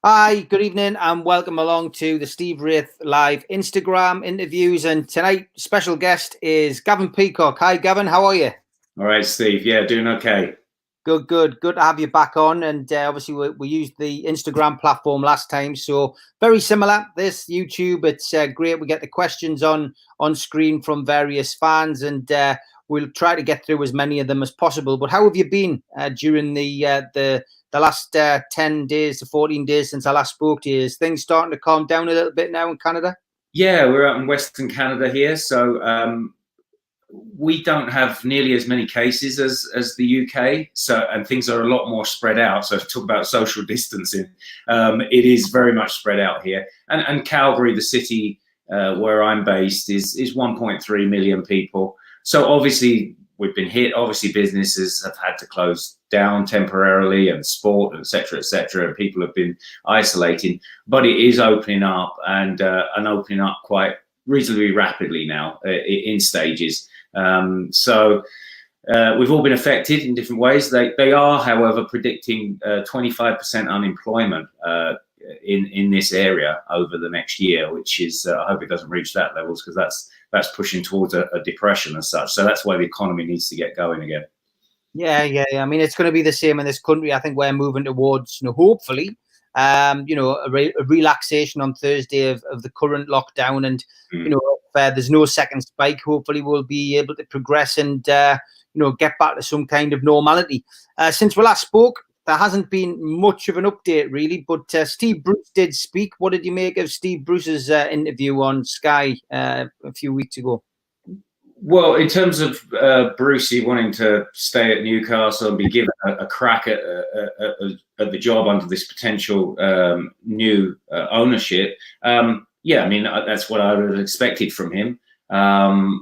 Hi, good evening and welcome along to the Steve Wraith live Instagram interviews. And tonight, special guest is Gavin Peacock. Hi, Gavin. How are you? All right, Steve. Yeah, doing okay. Good to have you back on. And obviously, we used the Instagram platform last time, so very similar. This YouTube, it's great. We get the questions on screen from various fans, and we'll try to get through as many of them as possible. But how have you been during the last 10 days to 14 days since I last spoke to you? Is things starting to calm down a little bit now in Canada? Yeah, we're out in Western Canada here, so we don't have nearly as many cases as the UK. And things are a lot more spread out. So to talk about social distancing, it is very much spread out here. And Calgary, the city where I'm based, is 1.3 million people. So obviously we've been hit. Obviously businesses have had to close down temporarily, and sport, etc., etc. And people have been isolating, but it is opening up and opening up quite reasonably rapidly now in stages. So we've all been affected in different ways. They are, however, predicting 25% unemployment in this area over the next year, which is I hope it doesn't reach that levels, because that's pushing towards a depression as such. So that's why the economy needs to get going again. Yeah. I mean, it's going to be the same in this country. I think we're moving towards, hopefully, a relaxation on Thursday of the current lockdown, and if there's no second spike, hopefully we'll be able to progress and get back to some kind of normality. Since we last spoke, there hasn't been much of an update really, but Steve Bruce did speak. What did you make of Steve Bruce's interview on Sky a few weeks ago? Well, in terms of Brucey wanting to stay at Newcastle and be given a crack at the job under this potential new ownership, yeah, I mean, that's what I would have expected from him.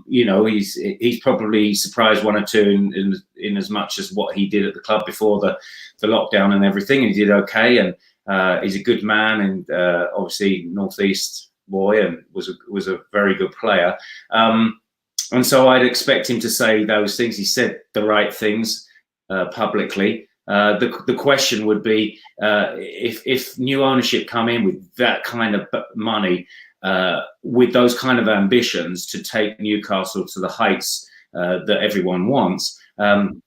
He's probably surprised one or two in as much as what he did at the club before the lockdown and everything, and he did okay. And he's a good man, and obviously Northeast boy, and was a very good player. And so I'd expect him to say those things. He said the right things publicly. The question would be if new ownership come in with that kind of money, with those kind of ambitions to take Newcastle to the heights that everyone wants,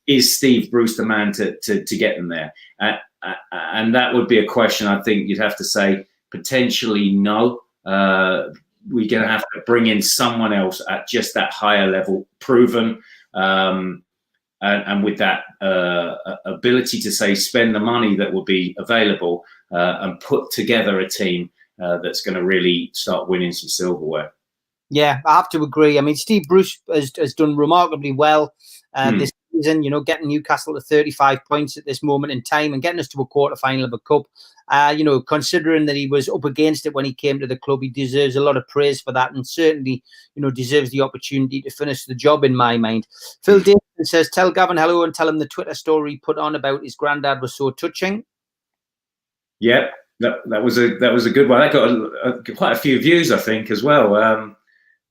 is Steve Bruce the man to get them there? And that would be a question I think you'd have to say potentially no. We're going to have to bring in someone else at just that higher level, proven, and with that ability to say spend the money that will be available and put together a team that's going to really start winning some silverware. Yeah, I have to agree. I mean, Steve Bruce has done remarkably well this season, getting Newcastle to 35 points at this moment in time and getting us to a quarter-final of a cup. Considering that he was up against it when he came to the club, he deserves a lot of praise for that, and certainly, deserves the opportunity to finish the job in my mind. Phil Davidson says, tell Gavin hello and tell him the Twitter story he put on about his granddad was so touching. Yeah, that was a good one. That got quite a few views, I think, as well.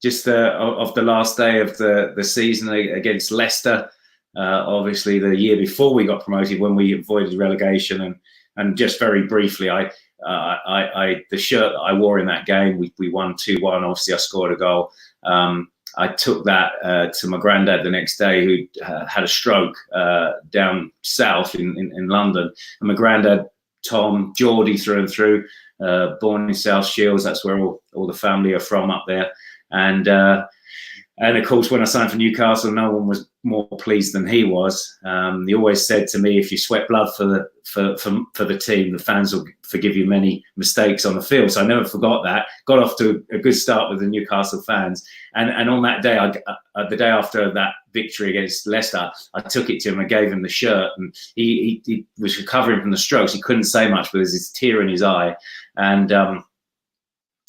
Just of the last day of the season against Leicester, obviously the year before we got promoted when we avoided relegation, and just very briefly, the shirt that I wore in that game, we won 2-1. Obviously, I scored a goal. I took that to my granddad the next day, who had a stroke down south in London. And my granddad, Tom, Geordie through and through, born in South Shields. That's where all the family are from up there. And of course, when I signed for Newcastle, no one was more pleased than he was. He always said to me, if you sweat blood for the team, the fans will forgive you many mistakes on the field. So I never forgot that. Got off to a good start with the Newcastle fans. And on that day, the day after that victory against Leicester, I took it to him and gave him the shirt. And he was recovering from the strokes. He couldn't say much, but there was this tear in his eye.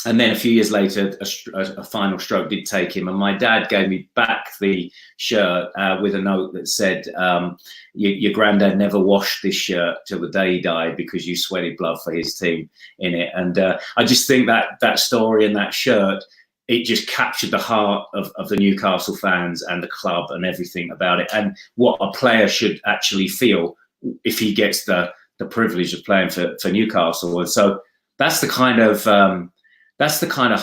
And then a few years later, a final stroke did take him. And my dad gave me back the shirt with a note that said, your granddad never washed this shirt till the day he died because you sweated blood for his team in it. And I just think that story and that shirt, it just captured the heart of the Newcastle fans and the club and everything about it, and what a player should actually feel if he gets the privilege of playing for Newcastle. And so that's the kind of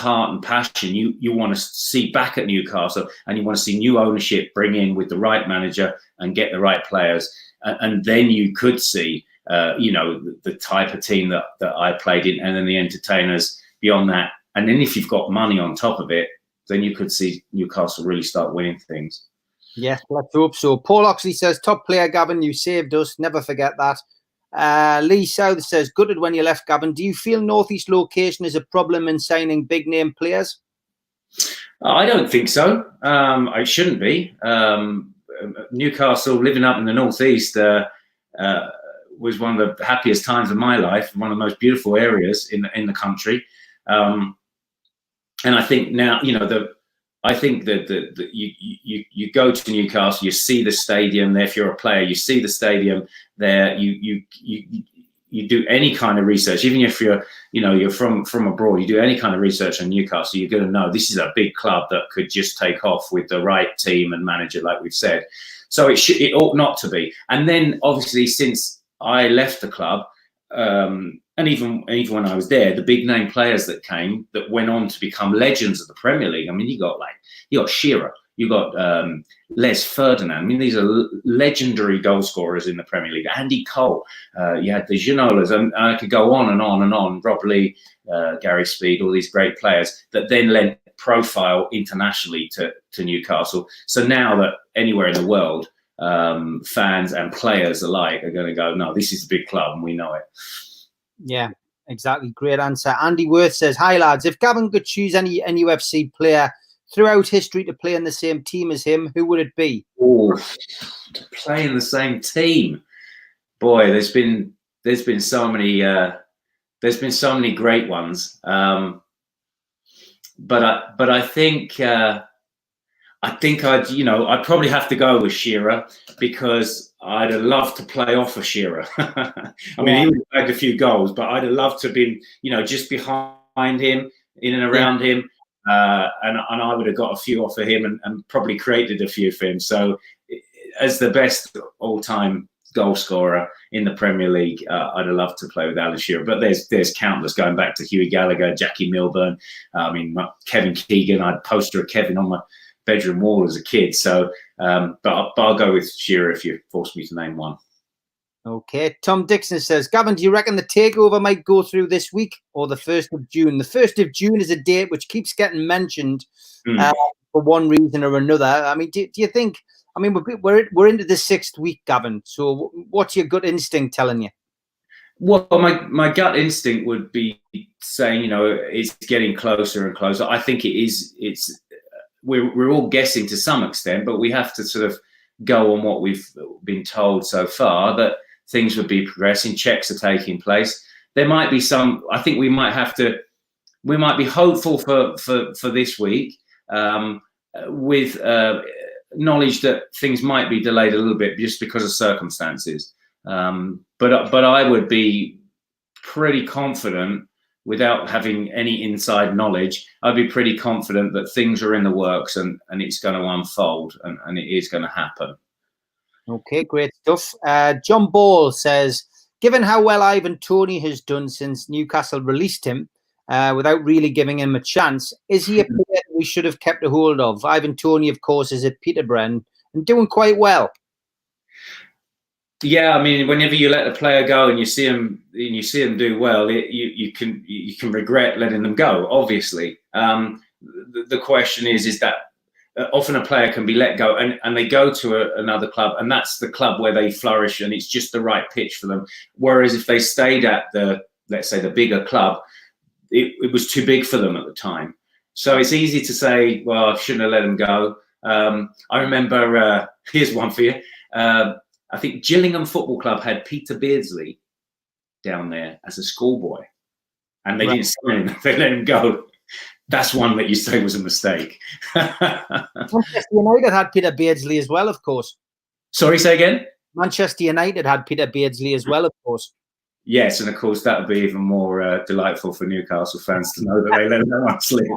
heart and passion you want to see back at Newcastle, and you want to see new ownership bring in with the right manager and get the right players, and then you could see the type of team that I played in, and then the entertainers beyond that, and then if you've got money on top of it, then you could see Newcastle really start winning things. Yes, let's hope so. Paul Oxley says, top player, Gavin, you saved us. Never forget that. Lee South says, gutted when you left, Gavin. Do you feel Northeast location is a problem in signing big name players? I don't think so. It shouldn't be. Newcastle, living up in the Northeast, was one of the happiest times of my life, one of the most beautiful areas in the country. And I think now, I think that you go to Newcastle, you see the stadium there. If you're a player, you see the stadium there. You do any kind of research, even if you're from abroad. You do any kind of research on Newcastle, you're going to know this is a big club that could just take off with the right team and manager, like we've said. So it ought not to be. And then obviously since I left the club, and even when I was there, the big name players that came that went on to become legends of the Premier League. I mean, you got Shearer, you got Les Ferdinand. I mean, these are legendary goal scorers in the Premier League. Andy Cole, you had the Ginolas, and I could go on and on and on. Rob Lee, Gary Speed, all these great players that then lent profile internationally to Newcastle. So now that anywhere in the world, fans and players alike are going to go, no, this is a big club and we know it. Yeah, exactly. Great answer. Andy Worth says, hi lads, if Gavin could choose any NUFC player throughout history to play in the same team as him, who would it be? Oh, to play in the same team. Boy, there's been so many great ones. But I think I'd probably have to go with Shearer, because I'd have loved to play off of Shearer. I mean, he would have bagged a few goals, but I'd have loved to have been, just behind him, in and around him, and I would have got a few off of him and probably created a few for him. So, as the best all-time goal scorer in the Premier League, I'd have loved to play with Alan Shearer. But there's countless, going back to Hughie Gallagher, Jackie Milburn. I mean, Kevin Keegan. I had a poster of Kevin on my bedroom wall as a kid. So, but I'll go with Shearer if you force me to name one. Okay. Tom Dixon says, Gavin, do you reckon the takeover might go through this week or the 1st of June? The 1st of June is a date which keeps getting mentioned for one reason or another. I mean, do you think? I mean, we're into the 6th week, Gavin. So, what's your gut instinct telling you? Well, my gut instinct would be saying, it's getting closer and closer. I think it is. We're all guessing to some extent, but we have to sort of go on what we've been told so far, that things would be progressing, checks are taking place. There might be some. I think we might be hopeful for this week, with knowledge that things might be delayed a little bit just because of circumstances. But I would be pretty confident, without having any inside knowledge, I'd be pretty confident that things are in the works and it's going to unfold and it is going to happen. Okay, great stuff. John Ball says, given how well Ivan Toney has done since Newcastle released him, without really giving him a chance, is he a player that we should have kept a hold of? Ivan Toney, of course, is at Peterborough and doing quite well. Yeah, I mean, whenever you let a player go and you see him do well, you can regret letting them go. Obviously, the question is that often a player can be let go and they go to another club, and that's the club where they flourish, and it's just the right pitch for them. Whereas if they stayed at let's say the bigger club, it was too big for them at the time. So it's easy to say, well, I shouldn't have let him go. I remember, here's one for you. I think Gillingham Football Club had Peter Beardsley down there as a schoolboy, and they didn't sign him. They let him go. That's one that you say was a mistake. Manchester United had Peter Beardsley as well, of course. Sorry, say again? Manchester United had Peter Beardsley as well, of course. Yes, and of course that would be even more delightful for Newcastle fans to know that they let no one slip.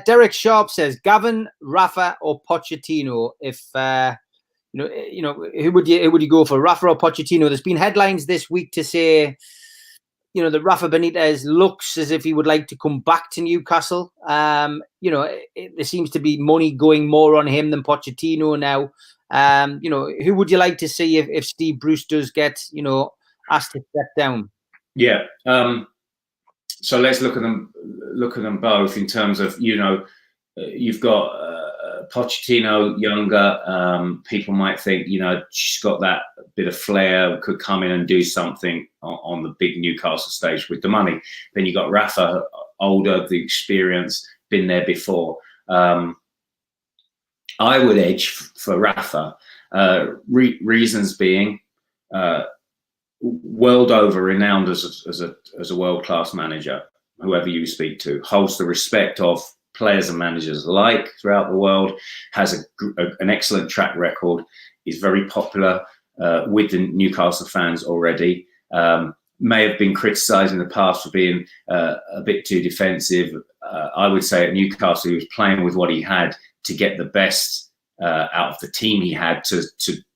Derek Sharpe says, Gavin, Rafa, or Pochettino? If who would you go for, Rafa or Pochettino? There's been headlines this week to say you know, that Rafa Benitez looks as if he would like to come back to Newcastle. You know, there seems to be money going more on him than Pochettino now. You know, who would you like to see if Steve Bruce does get, you know, asked to step down? Yeah. So let's look at them both in terms of, you know, you've got Pochettino, younger. People might think, you know, she's got that bit of flair, could come in and do something on the big Newcastle stage with the money. Then you got Rafa, older, the experience, been there before. I would edge for Rafa. Reasons being, world over renowned as a world-class manager. Whoever you speak to holds the respect of players and managers alike throughout the world, has an excellent track record, is very popular with the Newcastle fans already. May have been criticised in the past for being a bit too defensive. I would say at Newcastle he was playing with what he had to get the best out of the team he had to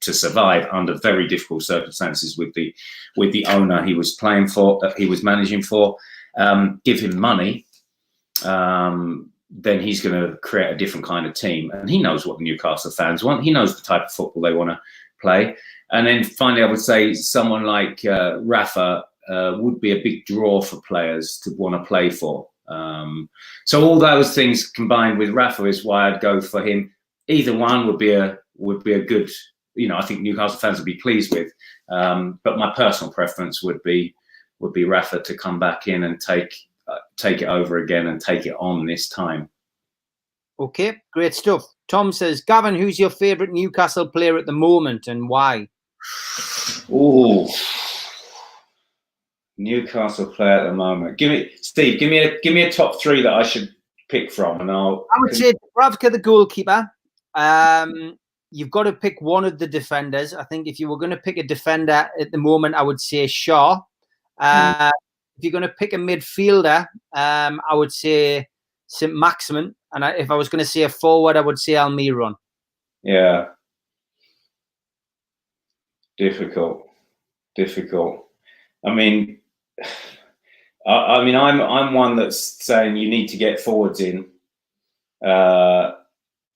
survive under very difficult circumstances with the owner he was playing for, he was managing for. Give him money, then he's going to create a different kind of team. And he knows what the Newcastle fans want. He knows the type of football they want to play. And then finally, I would say someone like Rafa would be a big draw for players to want to play for. So all those things combined with Rafa is why I'd go for him. Either one would be a good, you know, I think Newcastle fans would be pleased with. But my personal preference would be Rafa to come back in and take it over again and take it on this time. Okay, great stuff. Tom says, Gavin, who's your favourite Newcastle player at the moment and why? Oh, Newcastle player at the moment. Steve, give me a top three that I should pick from, and I would say Dubravka, the goalkeeper. You've got to pick one of the defenders. I think if you were going to pick a defender at the moment, I would say Sharpe. If you're going to pick a midfielder, I would say St. Maximin. And if I was going to say a forward, I would say Almiron. Yeah. Difficult. I mean, I'm one that's saying you need to get forwards in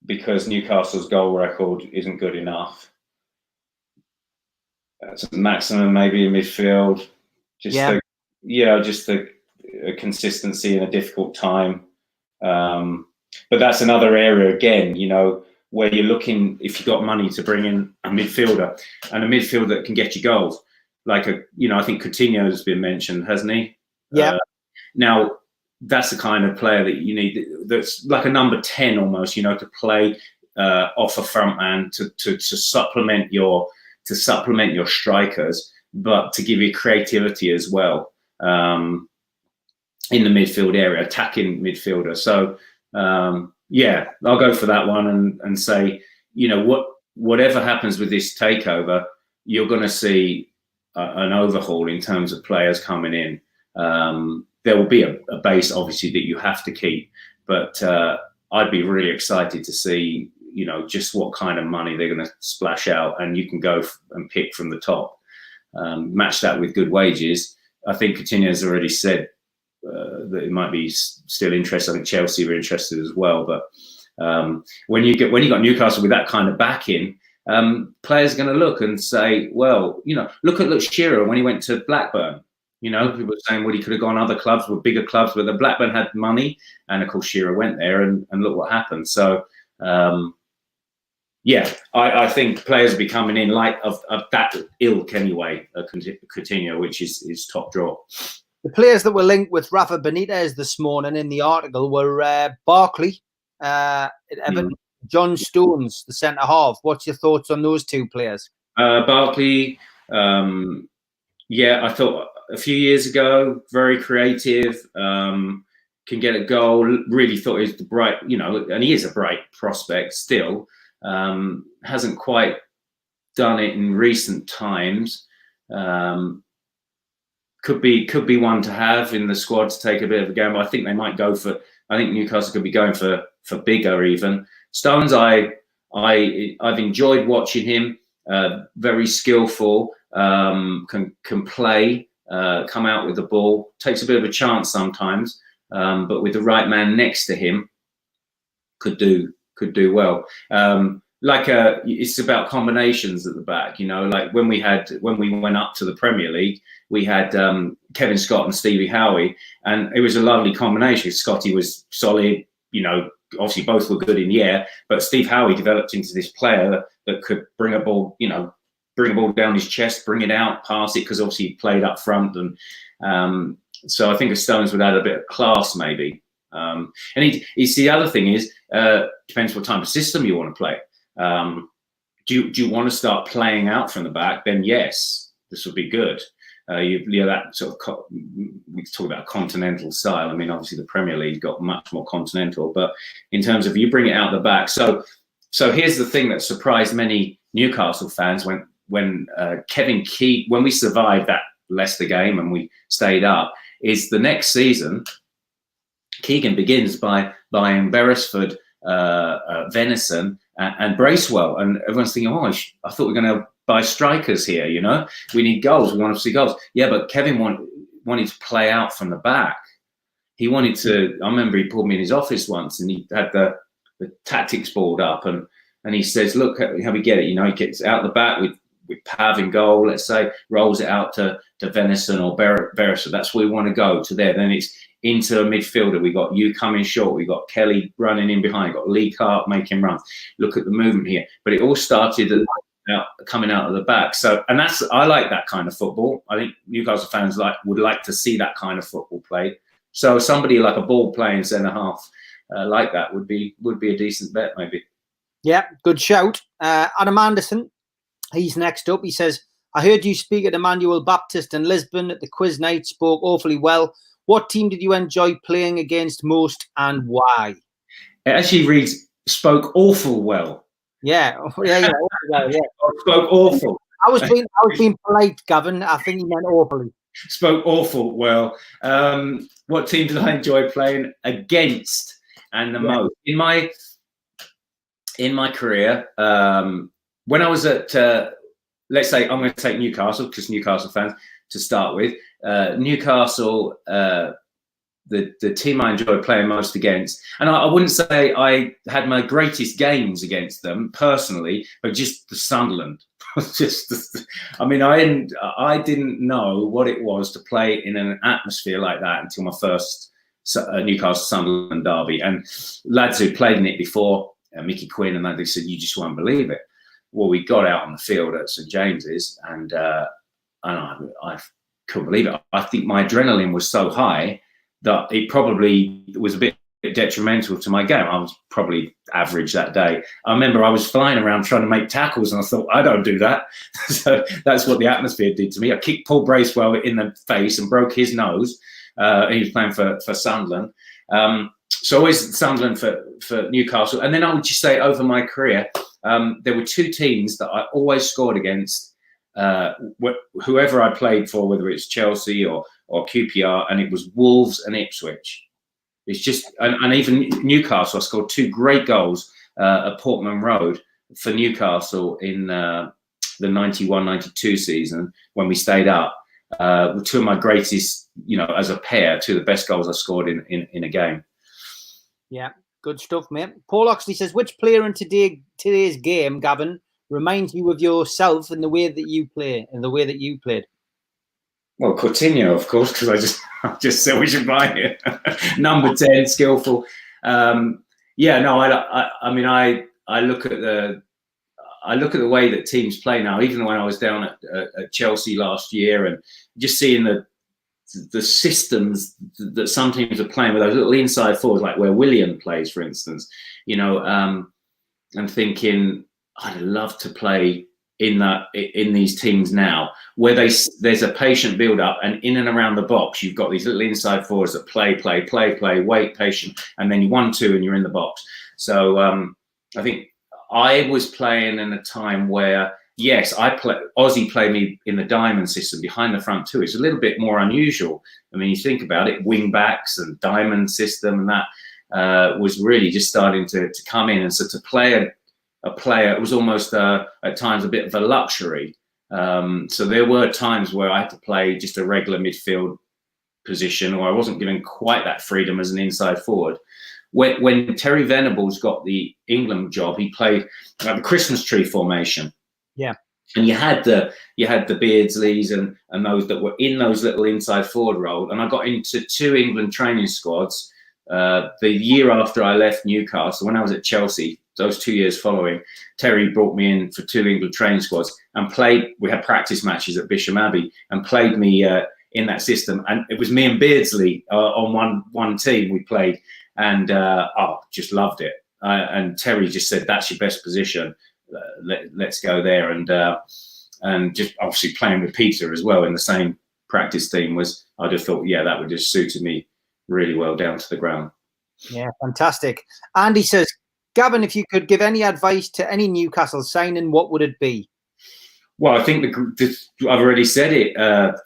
because Newcastle's goal record isn't good enough. That's a maximum, maybe in midfield. Just the consistency in a difficult time. But that's another area again, you know, where you're looking, if you've got money to bring in a midfielder and a midfielder that can get you goals. Like I think Coutinho has been mentioned, hasn't he? Yeah. Now that's the kind of player that you need. That's like a number 10 almost, you know, to play off a front man to supplement your strikers, but to give you creativity as well in the midfield area, attacking midfielder. So I'll go for that one and say, you know, whatever happens with this takeover, you're going to see an overhaul in terms of players coming in. There will be a base, obviously, that you have to keep, but I'd be really excited to see, you know, just what kind of money they're going to splash out, and you can go and pick from the top. Match that with good wages. I think Coutinho has already said that it might be still interested. I think Chelsea are interested as well. But when you got Newcastle with that kind of backing, players are going to look and say, well, you know, look at Shearer when he went to Blackburn. You know, people were saying, well, he could have gone other clubs with bigger clubs, but the Blackburn had money, and of course Shearer went there, and look what happened. So. I think players will be coming in like of that ilk anyway. Coutinho, which is top draw. The players that were linked with Rafa Benitez this morning in the article were Barkley at Everton, John Stones, the centre half. What's your thoughts on those two players? Barkley, I thought a few years ago, very creative, can get a goal. Really thought he was the bright, you know, and he is a bright prospect still. Hasn't quite done it in recent times. Could be one to have in the squad to take a bit of a gamble. I think they might go for. I think Newcastle could be going for bigger even. Stones, I've enjoyed watching him. Very skillful. Can play. come out with the ball. Takes a bit of a chance sometimes, but with the right man next to him, could do well. It's about combinations at the back, you know, like when we went up to the Premier League, we had Kevin Scott and Stevie Howie, and it was a lovely combination. Scotty was solid, you know, obviously both were good in the air, but Steve Howie developed into this player that could bring a ball, you know, bring a ball down his chest, bring it out, pass it, because obviously he played up front. And so I think Stones would add a bit of class maybe. And it's the other thing is, depends what type of system you want to play. Do you want to start playing out from the back? Then yes, this would be good. That sort of we talk about continental style. I mean, obviously the Premier League got much more continental, but in terms of you bring it out the back. So here's the thing that surprised many Newcastle fans when we survived that Leicester game and we stayed up, is the next season Keegan begins by buying Beresford, Venison, and Bracewell, and everyone's thinking, oh, I thought we were going to buy strikers here. You know, we need goals. We want to see goals. Yeah, but Kevin wanted to play out from the back. He wanted to. I remember he pulled me in his office once, and he had the tactics board up, and he says, "Look how we get it. You know, he gets out the back with Pav in goal. Let's say rolls it out to Venison or Beresford. That's where we want to go to there. Then it's into a midfielder. We got you coming short. We got Kelly running in behind. Got Lee Carp making runs. Look at the movement here. But it all started coming out of the back. So, and I like that kind of football. I think Newcastle fans would like to see that kind of football played. So somebody like a ball playing centre half like that would be a decent bet maybe. Yeah, good shout. Adam Anderson, he's next up. He says, I heard you speak at Emmanuel Baptist in Lisburn at the quiz night, spoke awfully well. What team did you enjoy playing against most and why? It actually reads, spoke awful well. Yeah. Yeah. Spoke awful. I was being polite, Gavin. I think he meant awfully. Spoke awful well. What team did I enjoy playing against and the most? In my career, when I was at, let's say, I'm going to take Newcastle, because Newcastle fans to start with. Newcastle, the team I enjoyed playing most against, and I wouldn't say I had my greatest games against them personally, but just the Sunderland. I didn't know what it was to play in an atmosphere like that until my first Newcastle Sunderland derby. And lads who played in it before, Mickey Quinn and that, they said, you just won't believe it. Well, we got out on the field at St James's, and I couldn't believe it. I think my adrenaline was so high that it probably was a bit detrimental to my game. I was probably average that day. I remember I was flying around trying to make tackles, and I thought, I don't do that. So that's what the atmosphere did to me. I kicked Paul Bracewell in the face and broke his nose. He was playing for Sunderland. So always Sunderland for Newcastle. And then I would just say over my career, there were two teams that I always scored against, whoever I played for, whether it's Chelsea or QPR, and it was Wolves and Ipswich. It's just, and even Newcastle, I scored two great goals at Portman Road for Newcastle in the 91-92 season when we stayed up. Two of my greatest, as a pair, two of the best goals I scored in a game. Yeah, good stuff, mate. Paul Oxley says, which player in today's game, Gavin, reminds you of yourself in the way that you play and the way that you played? Well, Coutinho, of course, because I just said we should buy it. Number 10, skillful. I look at the way that teams play now. Even when I was down at Chelsea last year, and just seeing the systems that some teams are playing with those little inside forwards, like where William plays, for instance, and thinking I'd love to play in these teams now, where there's a patient build up, and in and around the box you've got these little inside forwards that play, wait, patient, and then you 1-2 and you're in the box. So I think I was playing in a time where, yes, Ozzy played me in the diamond system behind the front two. It's a little bit more unusual. I mean, you think about it, wing backs and diamond system, and that was really just starting to come in. And so to play a player, it was almost at times a bit of a luxury. So there were times where I had to play just a regular midfield position, or I wasn't given quite that freedom as an inside forward. When Terry Venables got the England job, he played the Christmas tree formation. Yeah. And you had the Beardsleys and those that were in those little inside forward role. And I got into 2 England training squads the year after I left Newcastle. When I was at Chelsea, those 2 years following, Terry brought me in for 2 England training squads and played. We had practice matches at Bisham Abbey and played me in that system. And it was me and Beardsley on one team we played, and just loved it. And Terry just said, "That's your best position. Let's go there." And just obviously playing with Peter as well in the same practice team I'd have thought, yeah, that would just suited me really well down to the ground. Yeah, fantastic. Andy says, Gavin, if you could give any advice to any Newcastle signing, what would it be? Well, I think I've already said it,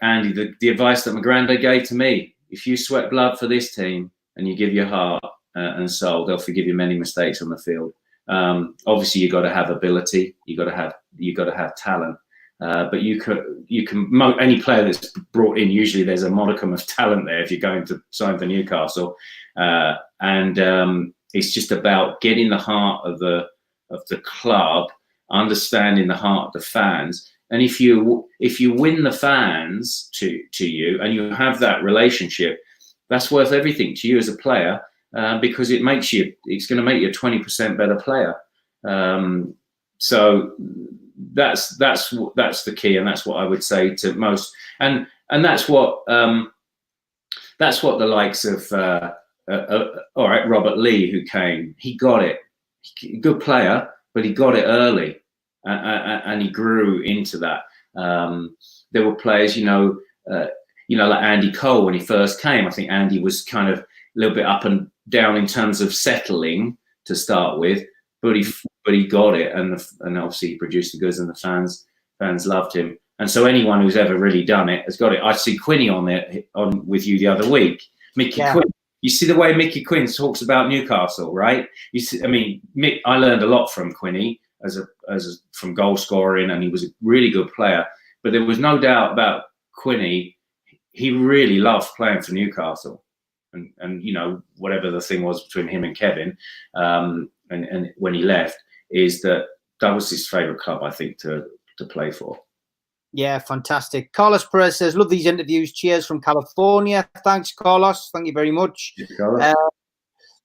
Andy. The advice that my granddad gave to me: if you sweat blood for this team and you give your heart and soul, they'll forgive you many mistakes on the field. Obviously, you got to have ability. You got to have talent. But any player that's brought in, usually there's a modicum of talent there if you're going to sign for Newcastle, and it's just about getting the heart of the club, understanding the heart of the fans, and if you win the fans to you and you have that relationship, that's worth everything to you as a player, because it's going to make you a 20% better player. So that's the key, and that's what I would say to most, and that's what the likes of all right, Robert Lee, who came, he got it. Good player, but he got it early, and he grew into that. There were players, like Andy Cole when he first came. I think Andy was kind of a little bit up and down in terms of settling to start with, but he got it, and obviously he produced the goods, and the fans loved him. And so anyone who's ever really done it has got it. I see Quinny on with you the other week, Mickey Quinn. You see the way Mickey Quinn talks about Newcastle, right? You see, I mean, I learned a lot from Quinny from goal scoring, and he was a really good player. But there was no doubt about Quinny; he really loved playing for Newcastle, and whatever the thing was between him and Kevin, and when he left, is that was his favourite club, I think, to play for. Yeah, fantastic. Carlos Perez says, love these interviews. Cheers from California. Thanks, Carlos. Thank you very much.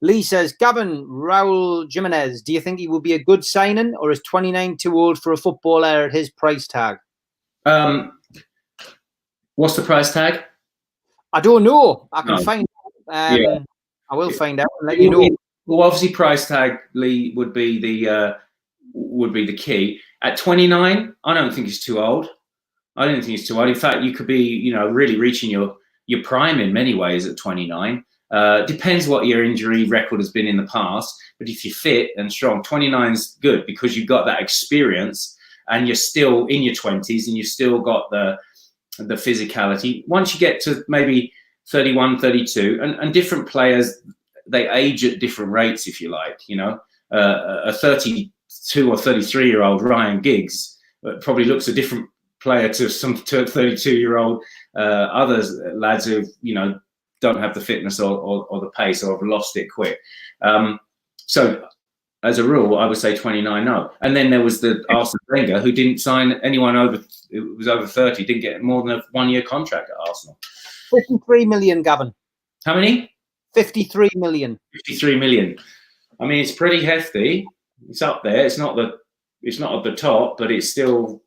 Lee says, Gavin, Raul Jimenez, do you think he will be a good signing, or is 29 too old for a footballer at his price tag? What's the price tag? I don't know. I can find out. I will find out and let you know. Well, obviously, price tag, Lee, would be the key. At 29, I don't think he's too old. I don't think he's too old. In fact, you could be, really reaching your prime in many ways at 29. Depends what your injury record has been in the past. But if you're fit and strong, 29 is good because you've got that experience and you're still in your 20s and you've still got the physicality. Once you get to maybe 31, 32, and different players, they age at different rates, if you like. A 32 or 33-year-old Ryan Giggs probably looks a different player to some 32-year-old others lads who don't have the fitness or the pace, or have lost it quick. So as a rule, I would say 29 no. And then there was the Arsene Wenger, who didn't sign anyone over 30, didn't get more than a 1-year contract at Arsenal. 53 million, Gavin. How many? 53 million. 53 million. I mean, it's pretty hefty. It's up there. It's not at the top, but it's still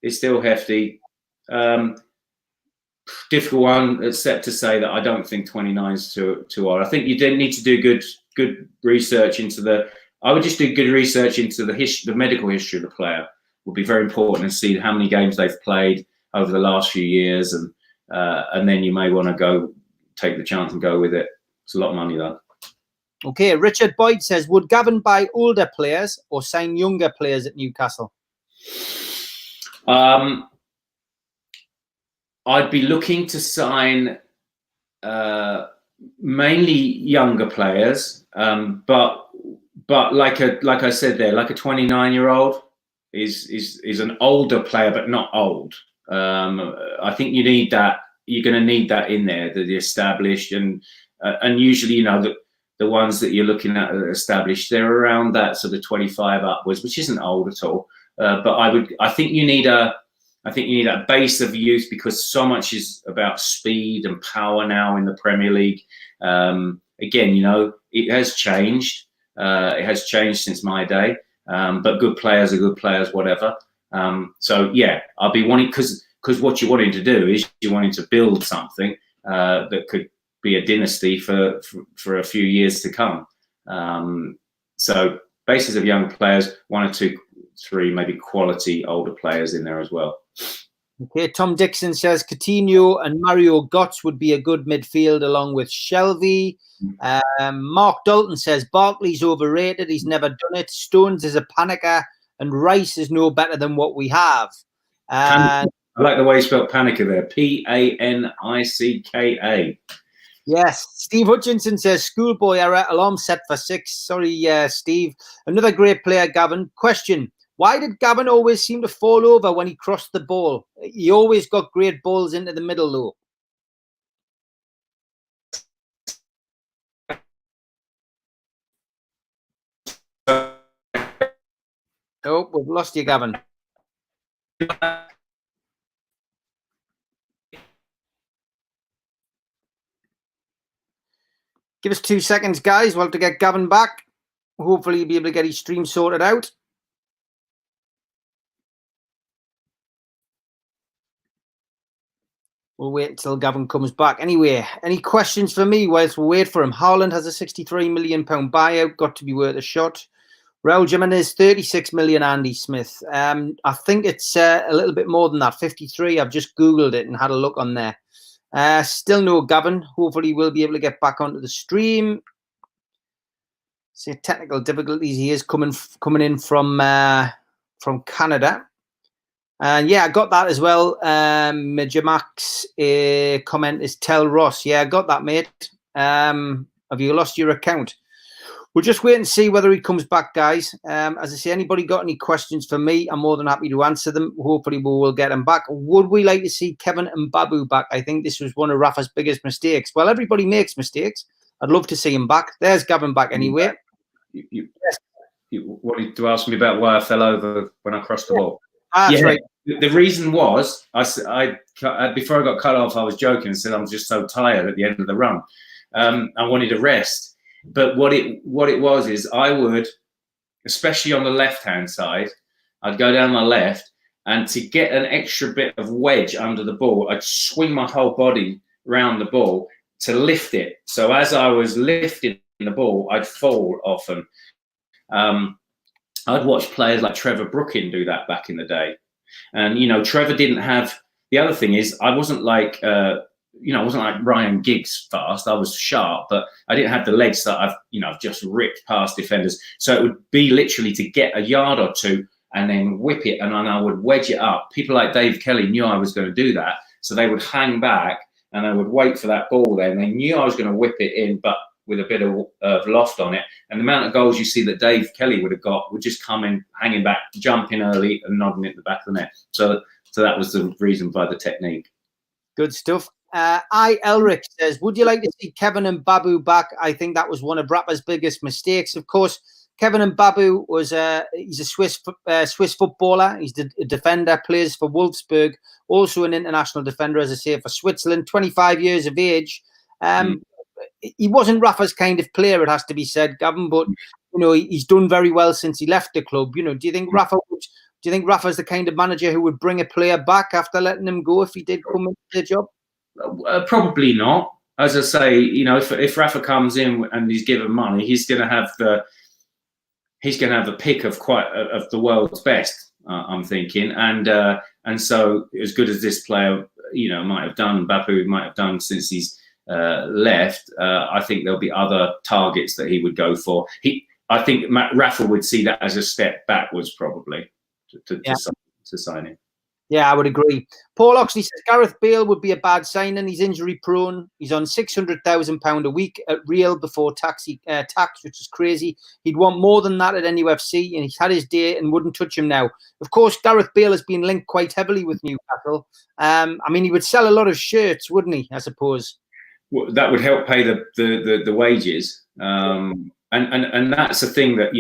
hefty. Difficult one, except to say that I don't think 29 is too old. I think you do need to do good research into I would just do good research into the medical history of the player. Would be very important, and see how many games they've played over the last few years, and then you may want to go take the chance and go with it. It's a lot of money though. Okay, Richard Boyd says, would Gavin buy older players or sign younger players at Newcastle? I'd be looking to sign mainly younger players, but like I said there, like a 29-year-old is an older player, but not old. I think you need that. You're going to need that in there, the established, and usually, the ones that you're looking at that are established, they're around that sort of 25 upwards, which isn't old at all. But I think you need a base of youth, because so much is about speed and power now in the Premier League. Again, it has changed. It has changed since my day. But good players are good players, whatever. So yeah, I'll be wanting, because what you're wanting to do is you're wanting to build something that could be a dynasty for a few years to come. So bases of young players, 1 or 2, 3 maybe quality older players in there as well. Okay, Tom Dixon says Coutinho and Mario Götze would be a good midfield along with Shelvey. Mark Dalton says Barkley's overrated. He's never done it. Stones is a panicker, and Rice is no better than what we have. I like the way you spelled panicker there. Panicka. Yes. Steve Hutchinson says schoolboy error, alarm set for 6. Sorry, Steve. Another great player, Gavin. Question: why did Gavin always seem to fall over when he crossed the ball? He always got great balls into the middle, though. Oh, we've lost you, Gavin. Give us 2 seconds, guys. We'll have to get Gavin back. Hopefully he'll be able to get his stream sorted out. We'll wait until Gavin comes back. Anyway, any questions for me whilst we wait for him? Haaland has a £63 million buyout. Got to be worth a shot. Raul Jimenez, 36 million, Andy Smith. I think it's a little bit more than that, 53. I've just Googled it and had a look on there. Still no Gavin. Hopefully we'll be able to get back onto the stream. See, technical difficulties. He is coming in from Canada. And yeah, I got that as well. Jamak's comment is tell Ross. Yeah, I got that, mate. Have you lost your account? We'll just wait and see whether he comes back, guys. As I say, anybody got any questions for me, I'm more than happy to answer them. Hopefully we will get him back. Would we like to see Kevin and Babu back? I think this was one of Rafa's biggest mistakes. Well, everybody makes mistakes. I'd love to see him back. There's Gavin back anyway. You wanted to ask me about why I fell over when I crossed the ball. That's right. The reason was, I before I got cut off, I was joking and said I'm just so tired at the end of the run. I wanted to rest. But what it was is I would, especially on the left-hand side, I'd go down my left, and to get an extra bit of wedge under the ball, I'd swing my whole body around the ball to lift it. So as I was lifting the ball, I'd fall often. I'd watch players like Trevor Brooking do that back in the day. And, Trevor didn't have, the other thing is I wasn't like, I wasn't like Ryan Giggs fast. I was sharp, but I didn't have the legs that I've just ripped past defenders. So it would be literally to get a yard or two and then whip it, and then I would wedge it up. People like Dave Kelly knew I was going to do that. So they would hang back and they would wait for that ball there. And they knew I was going to whip it in, but with a bit of loft on it. And the amount of goals you see that Dave Kelly would have got would just come in, hanging back, jumping early and nodding at the back of the net. So that was the reason by the technique. Good stuff. Elric says, would you like to see Kevin and Babu back? I think that was one of Rafa's biggest mistakes. Of course, Kevin and Babu he's a Swiss footballer. He's a defender, plays for Wolfsburg, also an international defender, as I say, for Switzerland, 25 years of age. He wasn't Rafa's kind of player, it has to be said, Gavin, but he's done very well since he left the club. Do you think Rafa's the kind of manager who would bring a player back after letting him go if he did come into the job? Probably not. As I say, if Rafa comes in and he's given money, he's going to have the pick of of the world's best. I'm thinking, and so as good as this player, might have done, Babu might have done since he's left. I think there'll be other targets that he would go for. I think Rafa would see that as a step backwards, probably, to sign him. Yeah, I would agree. Paul Oxley says Gareth Bale would be a bad signing. He's injury prone. He's on £600,000 a week at Real before tax, which is crazy. He'd want more than that at NUFC, and he's had his day and wouldn't touch him now. Of course, Gareth Bale has been linked quite heavily with Newcastle. I mean, he would sell a lot of shirts, wouldn't he? I suppose. Well, that would help pay the wages, and that's the thing that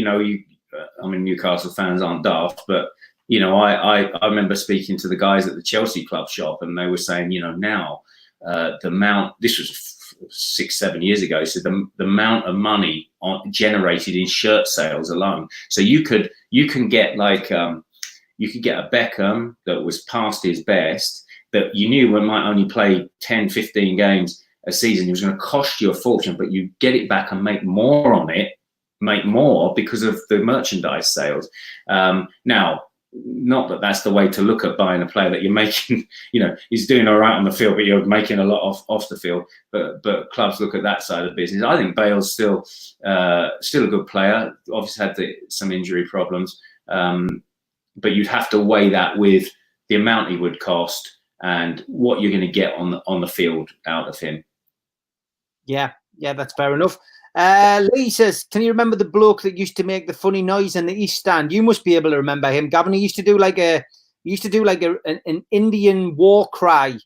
I mean, Newcastle fans aren't daft, but I remember speaking to the guys at the Chelsea club shop, and they were saying, now the amount, this was 6-7 years ago, so the amount of money generated in shirt sales alone. So you can get like you could get a Beckham that was past his best, that you knew might only play 10-15 games a season. It was going to cost you a fortune, but you get it back and make more on it, because of the merchandise sales. Now, not that that's the way to look at buying a player, that you're making, he's doing all right on the field, but you're making a lot off the field. But clubs look at that side of the business. I think Bale's still a good player. Obviously had some injury problems, but you'd have to weigh that with the amount he would cost and what you're going to get on the field out of him. Yeah, that's fair enough. Lee says, can you remember the bloke that used to make the funny noise in the East Stand? You must be able to remember him, Gavin. He used to do like an Indian war cry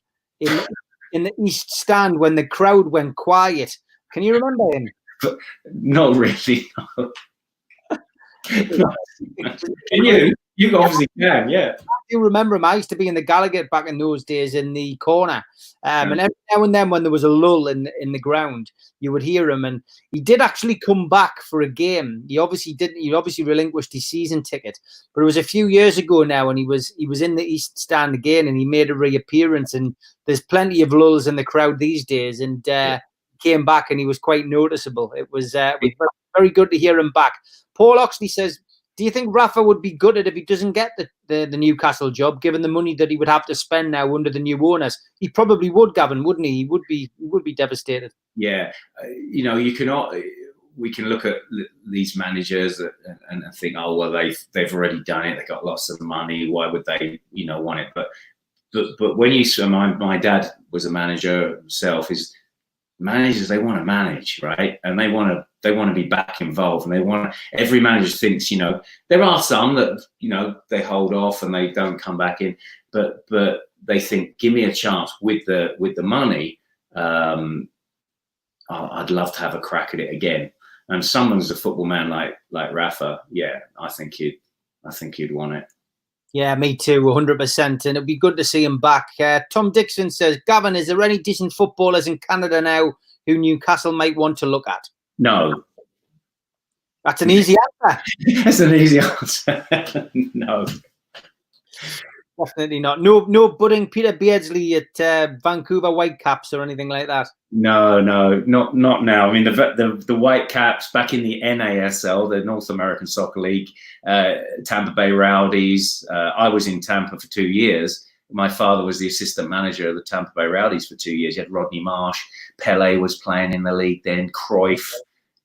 in the East Stand when the crowd went quiet. Can you remember him? Not really. No. Can you? You obviously can, yeah. I do remember him. I used to be in the Gallagher back in those days in the corner. And every now and then when there was a lull in the ground, you would hear him. And he did actually come back for a game. He obviously relinquished his season ticket. But it was a few years ago now, and he was in the East Stand again, and he made a reappearance. And there's plenty of lulls in the crowd these days. And came back, and he was quite noticeable. It was very, very good to hear him back. Paul Oxley says, do you think Rafa would be gutted if he doesn't get the Newcastle job, given the money that he would have to spend now under the new owners? He probably would, Gavin, wouldn't he? He would be devastated. Yeah, we can look at these managers and think, oh well, they've already done it. They got lots of money. Why would they, want it? But when my dad was a manager himself. Managers, they want to manage, right? And they want to be back involved, and every manager thinks, there are some that, they hold off and they don't come back in, but they think, give me a chance with the money. I'd love to have a crack at it again. And someone's a football man like Rafa, yeah, I think he'd want it. Yeah, me too, 100%. And it'd be good to see him back. Tom Dixon says, Gavin, is there any decent footballers in Canada now who Newcastle might want to look at? No. That's an easy answer. That's an easy answer. No. Definitely not. No budding Peter Beardsley at Vancouver Whitecaps or anything like that. No, not now. I mean, the Whitecaps back in the NASL, the North American Soccer League, Tampa Bay Rowdies. I was in Tampa for 2 years. My father was the assistant manager of the Tampa Bay Rowdies for 2 years. You had Rodney Marsh, Pele was playing in the league then, Cruyff,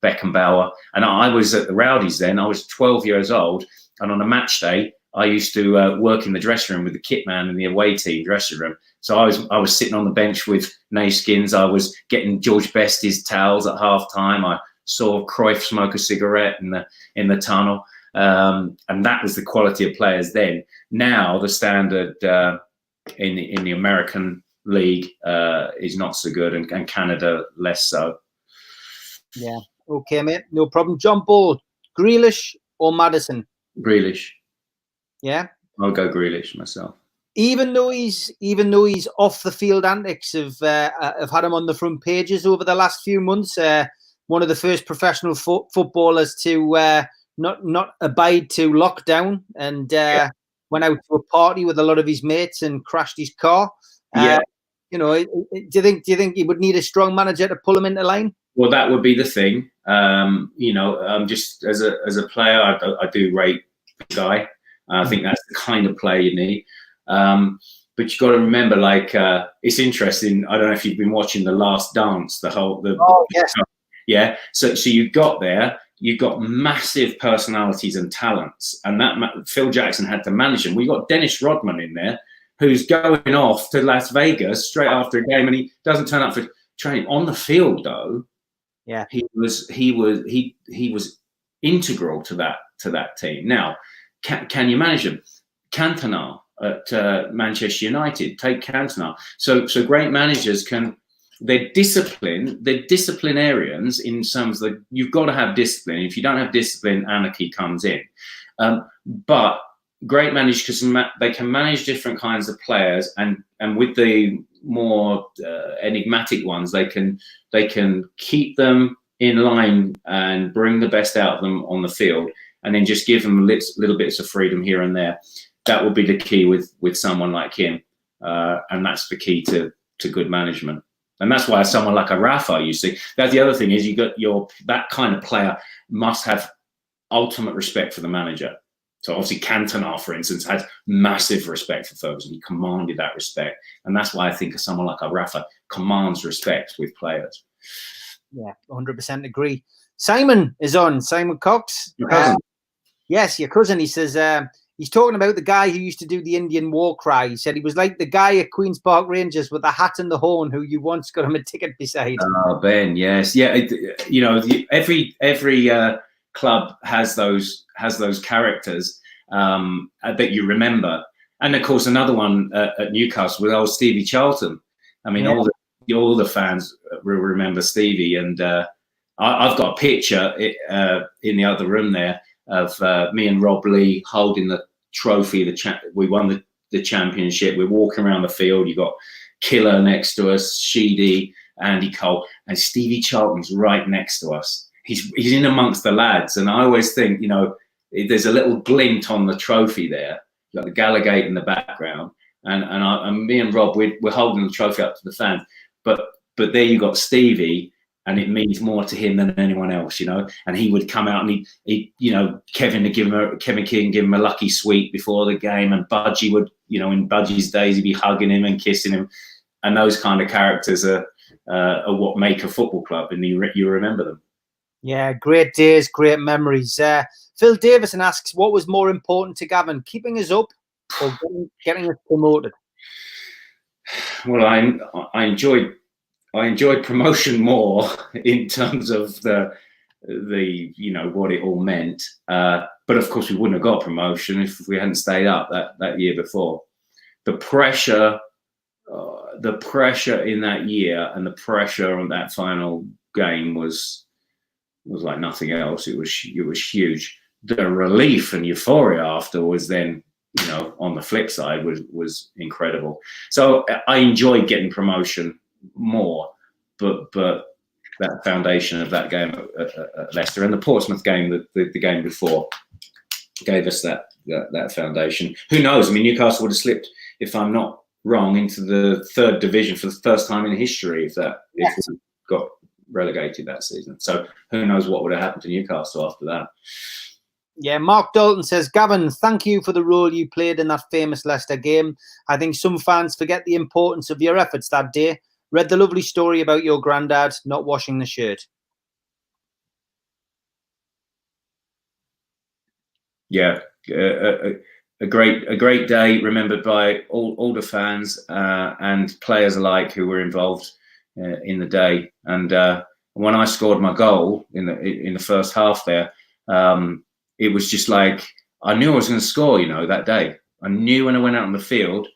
Beckenbauer, and I was at the Rowdies then. I was 12 years old, and on a match day, I used to work in the dressing room with the kit man in the away team dressing room. So I was sitting on the bench with Naskins. I was getting George Best's towels at half time. I saw Cruyff smoke a cigarette in the tunnel, and that was the quality of players then. Now the standard in the American league is not so good, and Canada less so. Yeah. Okay, mate. No problem. John Ball, Grealish or Maddison? Grealish. Yeah, I'll go Grealish myself. Even though he's off the field antics have had him on the front pages over the last few months. One of the first professional footballers to not abide to lockdown and went out to a party with a lot of his mates and crashed his car. Do you think he would need a strong manager to pull him into line? Well, that would be the thing. Just as a player, I do rate the guy. I think that's the kind of player you need. But you've got to remember, it's interesting. I don't know if you've been watching The Last Dance, yeah. So you got massive personalities and talents, and that Phil Jackson had to manage them. We got Dennis Rodman in there, who's going off to Las Vegas straight after a game, and he doesn't turn up for training. On the field, though, yeah, he was integral to that team. Now, can you manage him? Cantona at Manchester United, take Cantona. So great managers can. They're disciplinarians in terms of you've got to have discipline. If you don't have discipline, anarchy comes in. But great managers, they can manage different kinds of players, and with the more enigmatic ones, they can keep them in line and bring the best out of them on the field, and then just give them little bits of freedom here and there. That would be the key with someone like him, and that's the key to good management. And that's why someone like a Rafa, you see, that's the other thing is that kind of player must have ultimate respect for the manager. So obviously Cantona, for instance, had massive respect for Ferguson. He commanded that respect. And that's why I think someone like a Rafa commands respect with players. Yeah, 100% agree. Simon is on. Simon Cox. Your cousin. Yes, your cousin. He says he's talking about the guy who used to do the Indian war cry. He said he was like the guy at Queen's Park Rangers with the hat and the horn who you once got him a ticket beside. Oh, Ben, yes. Yeah, every club has those characters that you remember. And, of course, another one at Newcastle with old Stevie Charlton. I mean, all the fans will remember Stevie. And I've got a picture in the other room there of me and Rob Lee holding the trophy. We won the championship. We're walking around the field. You got Killer next to us, Sheedy, Andy Cole, and Stevie Charlton's right next to us. He's in amongst the lads, and I always think, there's a little glint on the trophy there, like the Gallagate in the background, and me and Rob, we're holding the trophy up to the fans. But there you got Stevie. And it means more to him than anyone else, And he would come out and Kevin Keane give him a lucky sweet before the game, and Budgie would, in Budgie's days, he'd be hugging him and kissing him, and those kind of characters are what make a football club, and you remember them. Yeah, great days, great memories. Phil Davison asks, what was more important to Gavin, keeping us up or getting us promoted? Well, I enjoyed promotion more in terms of the what it all meant. But of course, we wouldn't have got promotion if we hadn't stayed up that year before. The pressure in that year and the pressure on that final game was like nothing else. It was huge. The relief and euphoria after was then, on the flip side was incredible. So I enjoyed getting promotion more, but that foundation of that game at Leicester and the Portsmouth game, the game before, gave us that foundation. Who knows? I mean, Newcastle would have slipped, if I'm not wrong, into the third division for the first time in history if we got relegated that season. So who knows what would have happened to Newcastle after that. Yeah, Mark Dalton says, Gavin, thank you for the role you played in that famous Leicester game. I think some fans forget the importance of your efforts that day. Read the lovely story about your granddad not washing the shirt. Yeah, a great day remembered by all the fans and players alike who were involved in the day. And when I scored my goal in the first half there, it was just like I knew I was going to score. That day I knew when I went out on the field.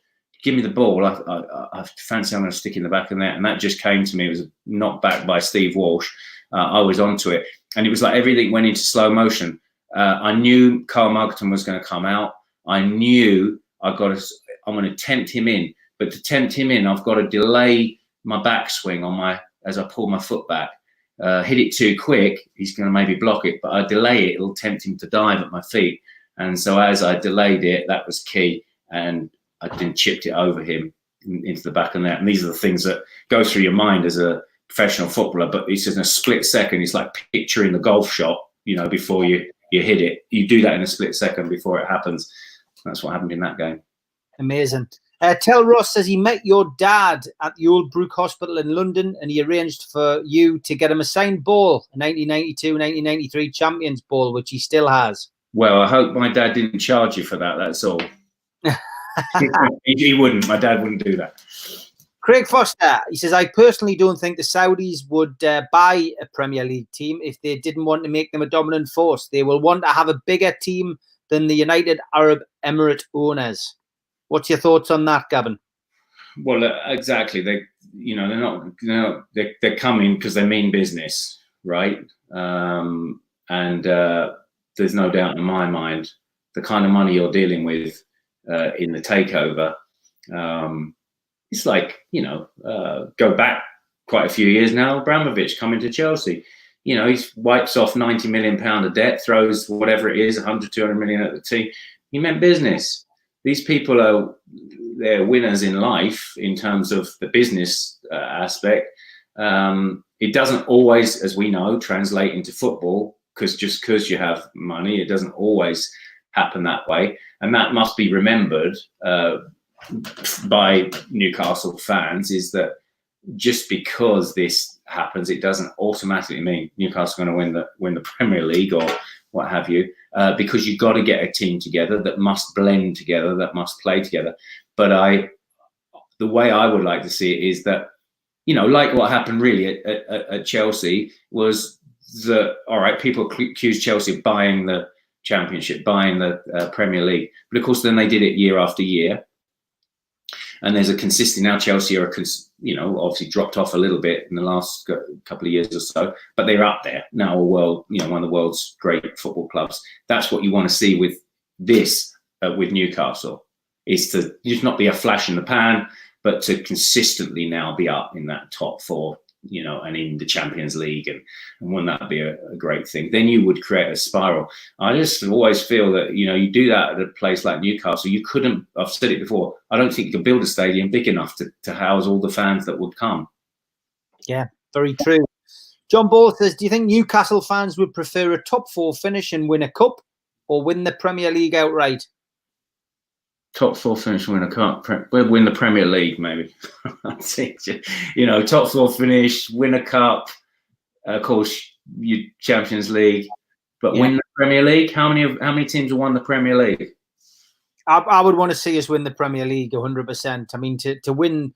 Give me the ball. I fancy I'm going to stick in the back of the net, and that just came to me. It was knocked back by Steve Walsh. I was onto it, and it was like everything went into slow motion. I knew Carl Muggleton was going to come out. I knew I'm going to tempt him in, but to tempt him in, I've got to delay my backswing as I pull my foot back. Hit it too quick, he's going to maybe block it, but I delay it, it'll tempt him to dive at my feet. And so as I delayed it, that was key, and I then chipped it over him into the back of the net. And these are the things that go through your mind as a professional footballer, but it's in a split second. It's like picturing the golf shot, before you hit it. You do that in a split second before it happens. That's what happened in that game. Amazing. Tel Ross says he met your dad at the Old Brook Hospital in London, and he arranged for you to get him a signed ball, a 1992-1993 Champions Ball, which he still has. Well, I hope my dad didn't charge you for that. That's all. He wouldn't. My dad wouldn't do that. Craig Foster, he says, I personally don't think the Saudis would buy a Premier League team if they didn't want to make them a dominant force. They will want to have a bigger team than the United Arab Emirates owners. What's your thoughts on that, Gavin? Well, exactly. They're coming because they mean business, right? And there's no doubt in my mind the kind of money you're dealing with in the takeover. It's like, go back quite a few years now. Abramovich coming to Chelsea, he wipes off £90 million of debt, throws whatever it is, 100, 200 million at the team. He meant business. These people they're winners in life in terms of the business aspect. It doesn't always, as we know, translate into football because you have money, it doesn't always happen that way. And that must be remembered by Newcastle fans, is that just because this happens, it doesn't automatically mean Newcastle are going to win the Premier League or what have you, because you've got to get a team together that must blend together, that must play together. But the way I would like to see it is that, like what happened really at Chelsea was that, all right, people accused Chelsea of buying the Championship, buying the Premier League, but of course then they did it year after year. And there's a consistent, now Chelsea are, obviously dropped off a little bit in the last couple of years or so, but they're up there now, one of the world's great football clubs. That's what you want to see with this, with Newcastle, is to just not be a flash in the pan, but to consistently now be up in that top four, and in the Champions League, and wouldn't that be a great thing? Then you would create a spiral. I just always feel that, you do that at a place like Newcastle, you couldn't, I've said it before, I don't think you could build a stadium big enough to house all the fans that would come. Yeah, very true. John Ball says, do you think Newcastle fans would prefer a top four finish and win a cup, or win the Premier League outright? Top four finish, win a cup, win the Premier League, maybe. Top four finish, win a cup, of course, you Champions League, but win the Premier League. How many teams have won the Premier League? I would want to see us win the Premier League 100%. I mean, to win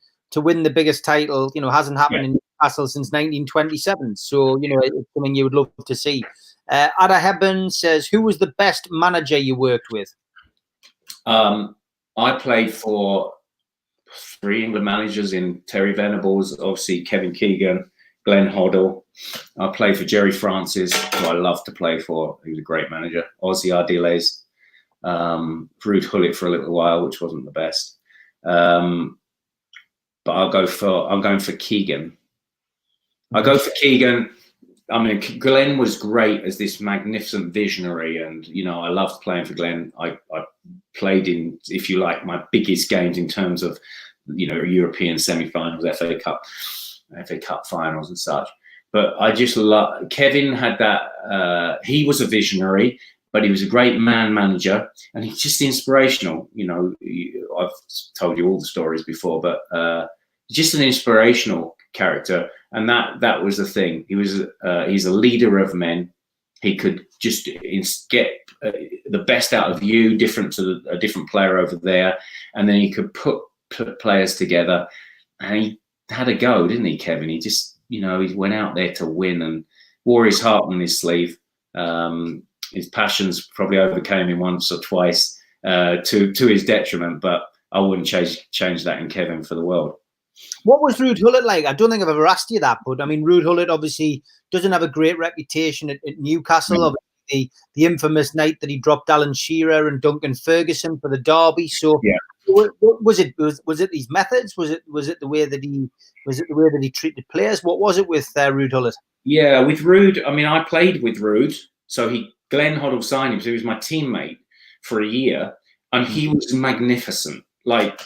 the biggest title, hasn't happened in Newcastle since 1927. So, it's something you would love to see. Adda Hebburn says, who was the best manager you worked with? I played for 3 England managers in Terry Venables, obviously Kevin Keegan, Glenn Hoddle. I played for Jerry Francis, who I loved to play for. He was a great manager. Ozzy Ardiles, Ruud Gullit for a little while, which wasn't the best. But I'm going for Keegan. I go for Keegan. I mean, Glenn was great as this magnificent visionary, and I loved playing for Glenn. I played in, if you like, my biggest games in terms of, European semi-finals, FA Cup finals and such. But I just love, Kevin had that, he was a visionary, but he was a great manager, and he's just inspirational. I've told you all the stories before, but just an inspirational character. And that was the thing. He's a leader of men. He could just get the best out of you, different to a different player over there, and then he could put players together. And he had a go, didn't he, Kevin? He just, he went out there to win and wore his heart on his sleeve. His passions probably overcame him once or twice to his detriment, but I wouldn't change that in Kevin for the world. What was Ruud Gullit like? I don't think I've ever asked you that, but I mean, Ruud Gullit obviously doesn't have a great reputation at Newcastle. Mm-hmm. Obviously, the infamous night that he dropped Alan Shearer and Duncan Ferguson for the derby. So, was it these methods? Was it the way that he treated players? What was it with Ruud Gullit? Yeah, with Ruud, I mean, I played with Ruud, so Glenn Hoddle signed him, so he was my teammate for a year, and he was magnificent. Like,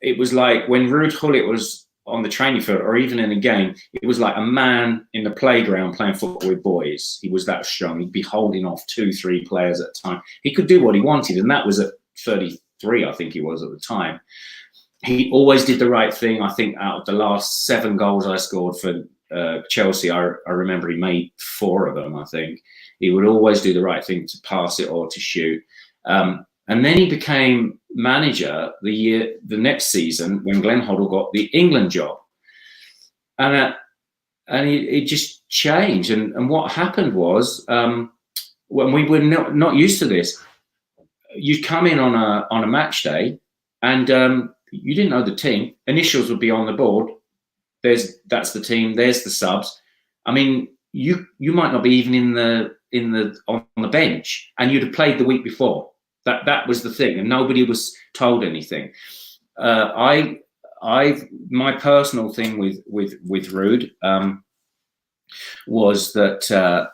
it was like when Ruud Gullit was on the training field or even in a game, it was like a man in the playground playing football with boys. He was that strong. He'd be holding off 2-3 players at a time. He could do what he wanted, and that was at 33, I think he was at the time. He always did the right thing. I think out of the last 7 goals I scored for Chelsea, I remember he made 4 of them, I think. He would always do the right thing to pass it or to shoot. And then he became manager the next season when Glenn Hoddle got the England job. And it just changed. And what happened was, when we were not used to this, you'd come in on a match day, and you didn't know the team. Initials would be on the board. That's the team. There's the subs. I mean, you might not be even on the bench, and you'd have played the week before. That was the thing, and nobody was told anything. My personal thing with Ruud was that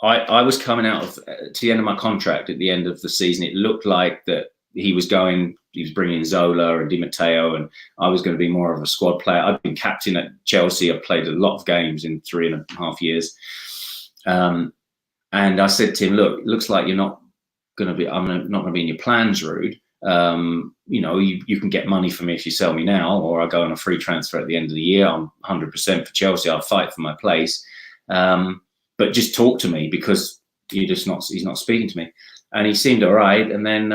I was coming out to the end of my contract at the end of the season. It looked like that he was bringing Zola and Di Matteo, and I was going to be more of a squad player. I've been captain at Chelsea. I've played a lot of games in 3.5 years. And I said to him, look, it looks like you're not going to be, I'm not going to be in your plans, Ruud. You can get money from me if you sell me now, or I'll go on a free transfer at the end of the year. I'm 100% for Chelsea. I'll fight for my place. But just talk to me, because he's not speaking to me. And he seemed all right. And then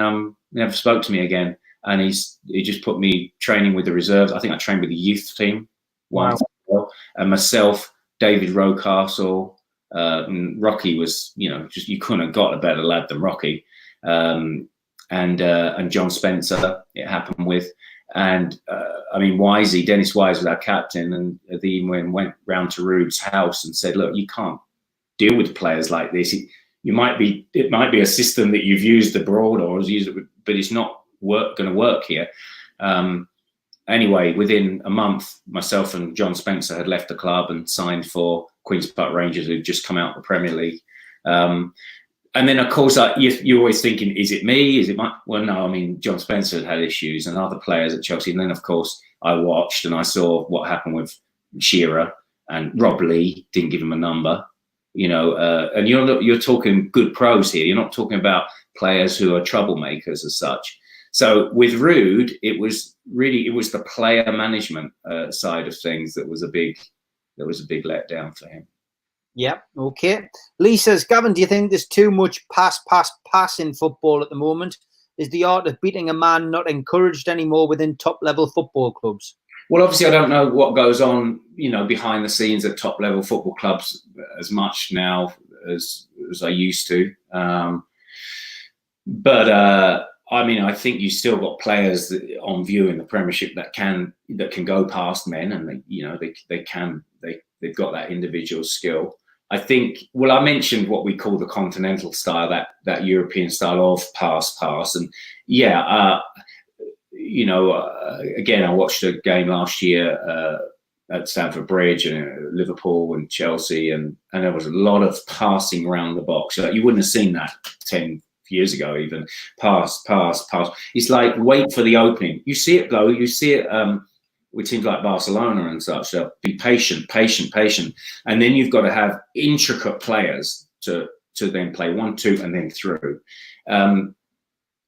never spoke to me again. And he just put me training with the reserves. I think I trained with the youth team once. Wow. And myself, David Rocastle, Rocky was, just, you couldn't have got a better lad than Rocky. And John Spencer, it happened with. And Dennis Wise was our captain, and he went round to Ruud's house and said, look, you can't deal with players like this. It might be a system that you've used abroad or has used it, but it's not going to work here. Anyway, within a month, myself and John Spencer had left the club and signed for Queen's Park Rangers, who'd just come out of the Premier League. And then, of course, you're always thinking, is it me? Is it my... Well, no, I mean, John Spencer had issues and other players at Chelsea. And then, of course, I watched and I saw what happened with Shearer, and Rob Lee didn't give him a number, and you're talking good pros here. You're not talking about players who are troublemakers as such. So with Ruud, it was the player management side of things that was a big letdown for him. Yeah, okay. Lee says, Gavin, do you think there's too much pass in football at the moment? Is the art of beating a man not encouraged anymore within top-level football clubs? Well, obviously, I don't know what goes on, behind the scenes at top-level football clubs as much now as I used to. I think you still got players on view in the Premiership that can go past men, and they've got that individual skill. I think, I mentioned what we call the continental style, that European style of pass. And again, I watched a game last year at Stamford Bridge and Liverpool and Chelsea, and there was a lot of passing around the box. You wouldn't have seen that 10 years ago, even. Pass. It's like, wait for the opening. You see it, though. You see it with teams like Barcelona and such. So be patient. And then you've got to have intricate players to then play 1-2 and then through.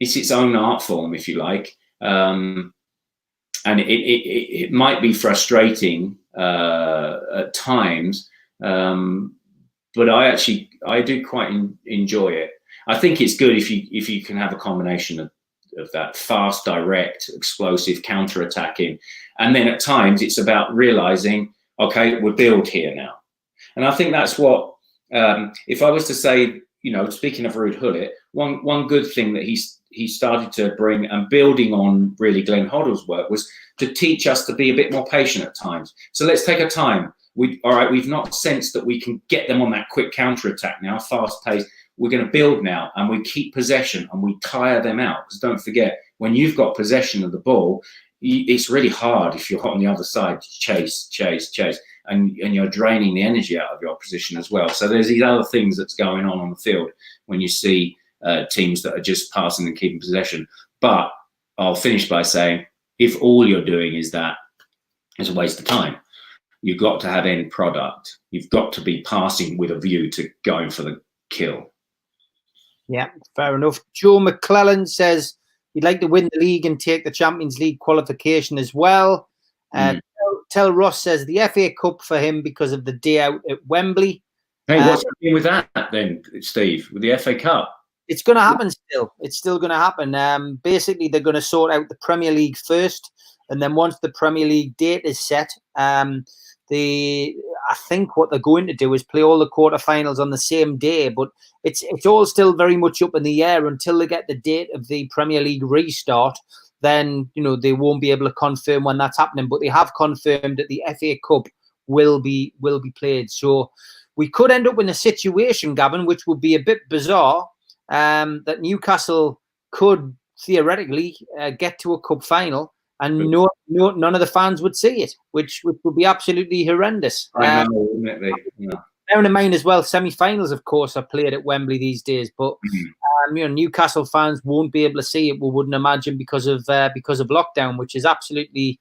It's its own art form, if you like. And it might be frustrating at times, but I do quite enjoy it. I think it's good if you can have a combination of that fast, direct, explosive, counter-attacking, and then at times it's about realizing, okay, we'll build here now. And I think that's what, if I was to say, speaking of Ruud Gullit, one good thing that he started to bring, and building on really Glenn Hoddle's work, was to teach us to be a bit more patient at times. So let's take our time. We've not sensed that we can get them on that quick counter-attack now, fast-paced. We're going to build now, and we keep possession and we tire them out. Because don't forget, when you've got possession of the ball, it's really hard if you're on the other side to chase, and you're draining the energy out of your opposition as well. So there's these other things that's going on the field when you see teams that are just passing and keeping possession. But I'll finish by saying, if all you're doing is that, it's a waste of time. You've got to have end product. You've got to be passing with a view to going for the kill. Yeah, fair enough. Joe McClellan says he'd like to win the league and take the Champions League qualification as well. Tell Ross says the FA Cup for him because of the day out at Wembley. Hey, what's happening with that then, Steve, with the FA Cup? It's going to happen still. It's still going to happen. Basically, they're going to sort out the Premier League first, and then once the Premier League date is set, I think what they're going to do is play all the quarterfinals on the same day. But it's all still very much up in the air until they get the date of the Premier League restart. Then they won't be able to confirm when that's happening. But they have confirmed that the FA Cup will be played. So we could end up in a situation, Gavin, which would be a bit bizarre, that Newcastle could theoretically get to a cup final and none of the fans would see it, which would be absolutely horrendous. I know, wouldn't it be? Yeah. Bearing in mind as well, semi-finals, of course, are played at Wembley these days, but Newcastle fans won't be able to see it, we wouldn't imagine, because of lockdown, which is absolutely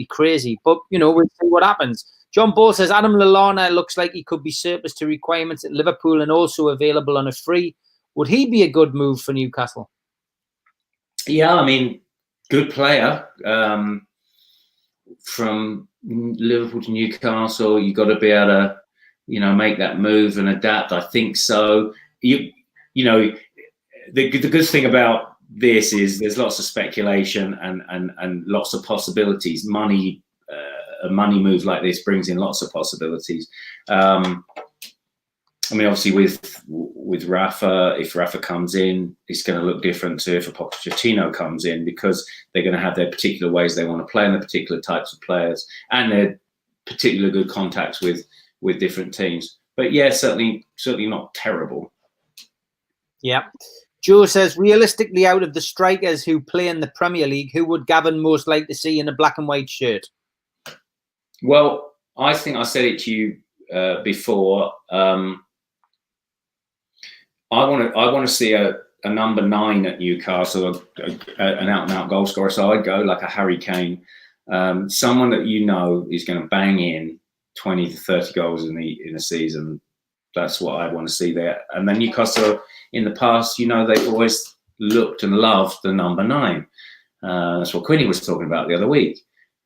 crazy. But we'll see what happens. John Ball says Adam Lallana looks like he could be surplus to requirements at Liverpool and also available on a free. Would he be a good move for Newcastle? Yeah, I mean, good player. From Liverpool to Newcastle, you've got to be able to, make that move and adapt. I think so. The good thing about this is there's lots of speculation and lots of possibilities. A money move like this brings in lots of possibilities. I mean, obviously, with Rafa, if Rafa comes in, it's going to look different to if a Pochettino comes in, because they're going to have their particular ways they want to play and the particular types of players and their particular good contacts with different teams. But yeah, certainly not terrible. Yeah. Joe says, realistically, out of the strikers who play in the Premier League, who would Gavin most like to see in a black and white shirt? Well, I think I said it to you before. I want to see a number 9 at Newcastle, an out-and-out goal scorer. So I'd go like a Harry Kane, someone that is going to bang in 20 to 30 goals in a season. That's what I want to see there. And then Newcastle, in the past, they've always looked and loved the number 9. That's what Quinny was talking about the other week.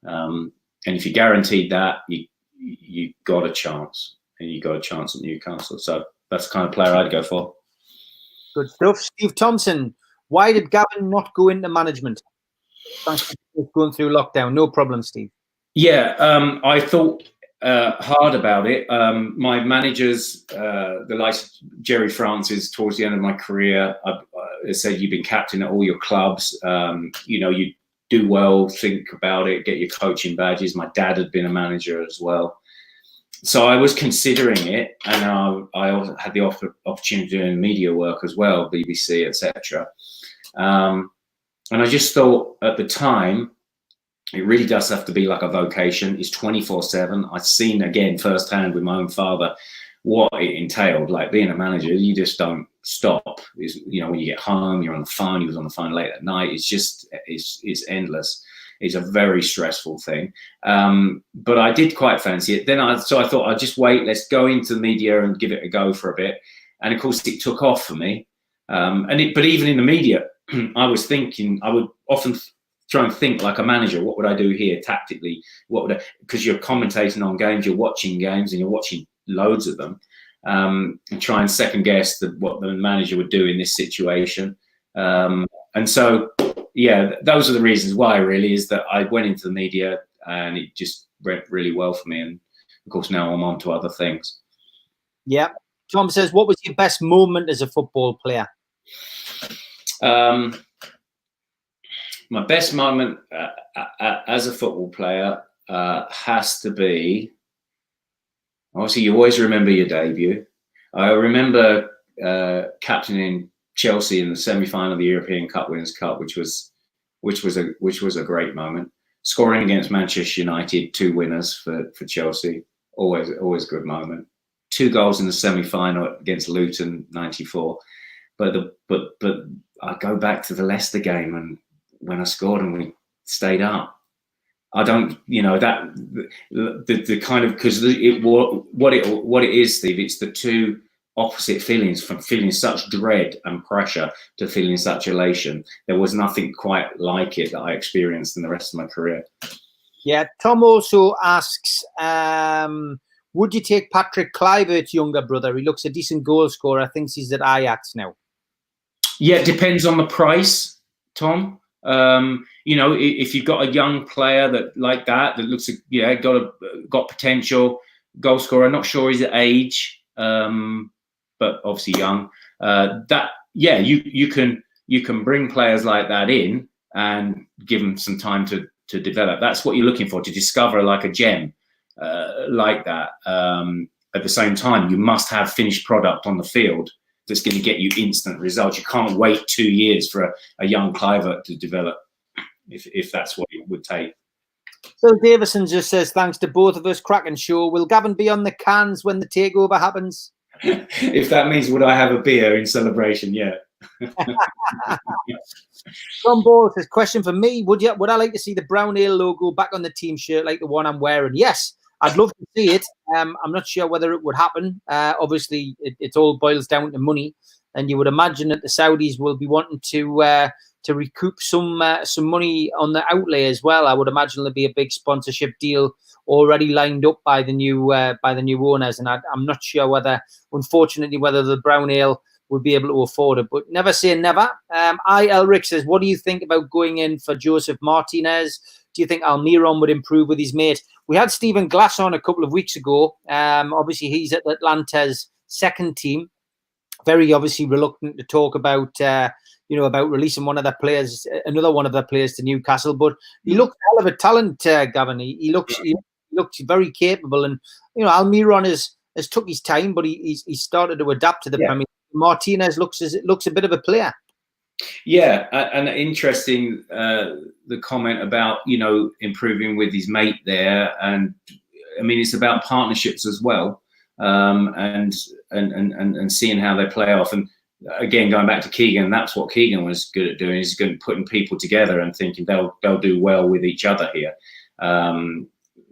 And if you guaranteed that, you got a chance, and you got a chance at Newcastle. So that's the kind of player I'd go for. Good stuff. Steve Thompson, why did Gavin not go into management? Thanks for going through lockdown. No problem, Steve. Yeah, I thought hard about it. My managers, the likes of Jerry Francis, towards the end of my career, said you've been captain at all your clubs. You do well, think about it, get your coaching badges. My dad had been a manager as well. So I was considering it, and I also had the opportunity to do media work as well, BBC, etc. And I just thought at the time, it really does have to be like a vocation. It's 24/7. I've seen again firsthand with my own father what it entailed. Like being a manager, you just don't stop. When you get home, you're on the phone. He was on the phone late at night. It's endless. It's a very stressful thing. But I did quite fancy it. So I thought I'd just wait. Let's go into the media and give it a go for a bit. And of course, it took off for me. But even in the media, I was thinking, I would often try and think like a manager. What would I do here tactically? Because you're commentating on games, you're watching games, and you're watching loads of them, and try and second guess what the manager would do in this situation. And so, yeah, those are the reasons why, really, is that I went into the media and it just went really well for me. And of course, now I'm on to other things. Yeah. Tom says, what was your best moment as a football player? My best moment as a football player has to be, obviously, you always remember your debut. I remember captaining Chelsea in the semi-final of the European Cup Winners' Cup, which was a great moment. Scoring against Manchester United, 2 winners for Chelsea, always a good moment. 2 goals in the semi-final against Luton, 94. But I go back to the Leicester game and when I scored and we stayed up. I don't, that the kind of, because what it is, Steve. It's the two opposite feelings, from feeling such dread and pressure to feeling such elation. There was nothing quite like it that I experienced in the rest of my career. Yeah. Tom also asks, would you take Patrick Kluivert's younger brother? He looks a decent goal scorer. I think he's at Ajax now. Yeah, it depends on the price, Tom. You know, if you've got a young player that looks, got potential, goal scorer. Not sure his age, but obviously young. You can bring players like that in and give them some time to develop. That's what you're looking for, to discover like a gem like that. At the same time, you must have finished product on the field that's going to get you instant results. You can't wait 2 years for a young pivot to develop, if that's what it would take. So Davidson just says, thanks to both of us, cracking show. Will Gavin be on the cans when the takeover happens? If that means would I have a beer in celebration, yeah. John Ball says, question for me, would I like to see the Brown Ale logo back on the team shirt like the one I'm wearing? Yes, I'd love to see it. I'm not sure whether it would happen. Obviously, it all boils down to money, and you would imagine that the Saudis will be wanting to recoup some money on the outlay as well. I would imagine there'll be a big sponsorship deal already lined up by the new owners, and I'm not sure whether the Brown Ale would be able to afford it, but never say never. Elric says, what do you think about going in for Josef Martinez? Do you think Almiron would improve with his mate? We had Stephen Glass on a couple of weeks ago. Obviously, he's at Atlanta's second team. Very obviously reluctant to talk about about releasing another one of their players to Newcastle. But he looks a hell of a talent, Gavin. He looks very capable, and Almiron has took his time, but he's started to adapt to the Premier League. Martinez looks a bit of a player. Yeah, and interesting the comment about improving with his mate there, and I mean it's about partnerships as well, and seeing how they play off. And again, going back to Keegan, that's what Keegan was good at doing, is good at putting people together and thinking they'll do well with each other here.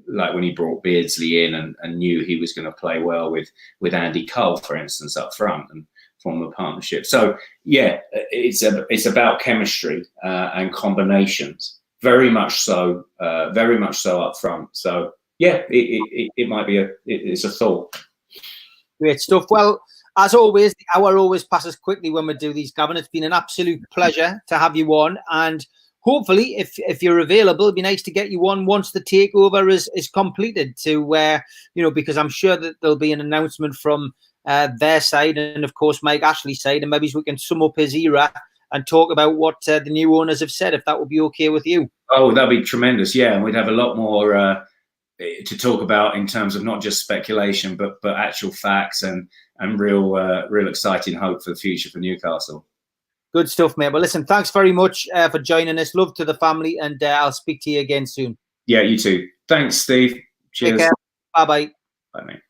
Like when he brought Beardsley in and knew he was going to play well with Andy Cole, for instance, up front, and form a partnership. So yeah, it's about chemistry and combinations, very much so up front. So yeah, it might be it's a thought. Great stuff. Well, as always, the hour always passes quickly when we do these, Gavin. It's been an absolute pleasure to have you on, and hopefully, if you're available, it'd be nice to get you on once the takeover is completed. Because I'm sure that there'll be an announcement from their side, and of course Mike Ashley's side, and maybe we can sum up his era and talk about what the new owners have said, if that would be okay with you. Oh, that'd be tremendous. Yeah, and we'd have a lot more to talk about in terms of not just speculation, but actual facts and real exciting hope for the future for Newcastle. Good stuff, mate. Well, listen, thanks very much for joining us. Love to the family, and I'll speak to you again soon. Yeah, you too. Thanks, Steve. Cheers. Take care. Bye-bye. Bye, mate.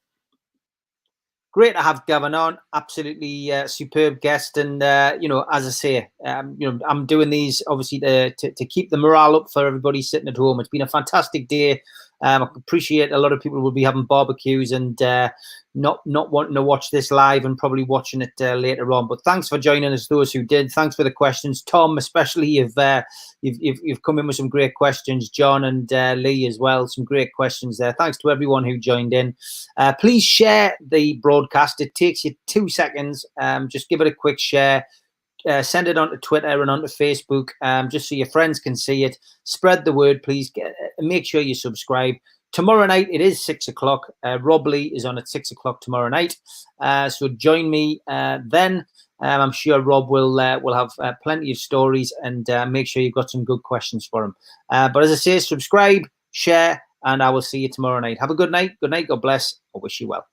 Great to have Gavin on. Absolutely superb guest. And, as I say, I'm doing these, obviously, to keep the morale up for everybody sitting at home. It's been a fantastic day. I appreciate a lot of people will be having barbecues and not wanting to watch this live and probably watching it later on. But thanks for joining us, those who did. Thanks for the questions, Tom, especially. You've come in with some great questions. John and Lee as well, some great questions there. Thanks to everyone who joined in. Please share the broadcast. It takes you 2 seconds. Just give it a quick share. Send it onto Twitter and onto Facebook, just so your friends can see it. Spread the word, please. Make sure you subscribe. Tomorrow night, it is 6 o'clock. Rob Lee is on at 6 o'clock tomorrow night. So join me then. I'm sure Rob will have plenty of stories, and make sure you've got some good questions for him. But as I say, subscribe, share, and I will see you tomorrow night. Have a good night. Good night. God bless. I wish you well.